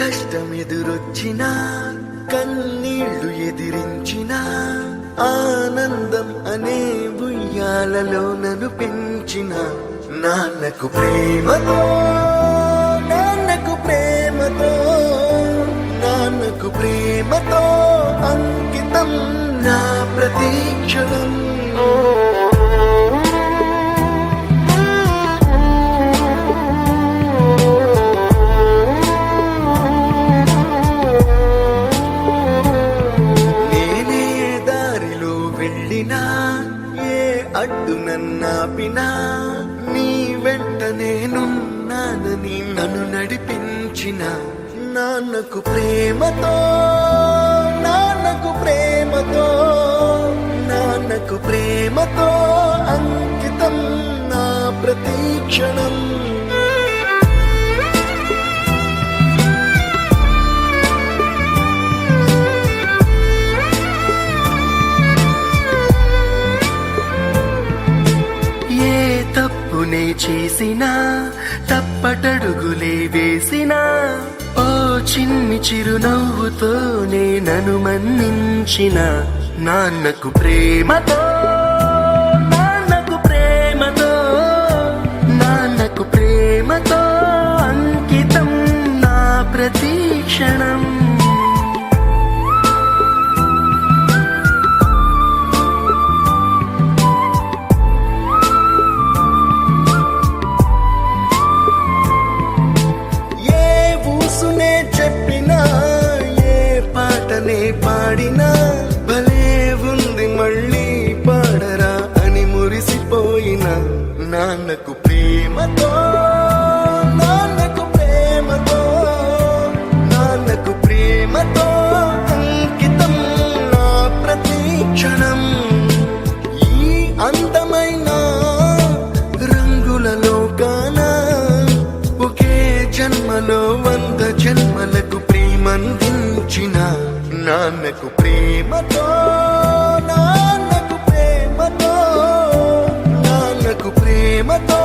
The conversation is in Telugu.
కష్టమెదురొచ్చినా కన్నీళ్లు ఎదిరించిన ఆనందం అనే ఉయ్యాలలో నన్ను పెంచిన నాన్నకు ప్రేమతో నాన్నకు ప్రేమతో నాన్నకు ప్రేమతో అంకితం నా ప్రతీక్షణం. అడ్డు నన్నాపినా నీ వెంట నేనున్నానని నన్ను నడిపించిన నాన్నకు ప్రేమతో నాన్నకు ప్రేమతో నాన్నకు ప్రేమతో అంకితం నా ప్రతీక్షణం. తప్పునే చేసినా తప్పటడుగులే వేసినా ఓ చిన్ని చిరునవ్వుతోనే నన్ను మన్నించిన నాన్నకు ప్రేమతో నాన్నకు ప్రేమతో నాన్నకు ప్రేమతో అంకితం నా ప్రతీక్షణం. పాడినా భలే ఉంది మళ్ళీ పాడరా అని మురిసిపోయిన నాన్నకు ప్రేమతో నాన్నకు ప్రేమతో నాన్నకు ప్రేమతో అంకితం నా ప్రతీక్షణం. ఈ అందమైన రంగులలో కానా ఒకే జన్మలో 100 జన్మలకు ప్రేమందించిన నాన్నకు ప్రేమతో నాన్నకు ప్రేమతో నాన్నకు ప్రేమతో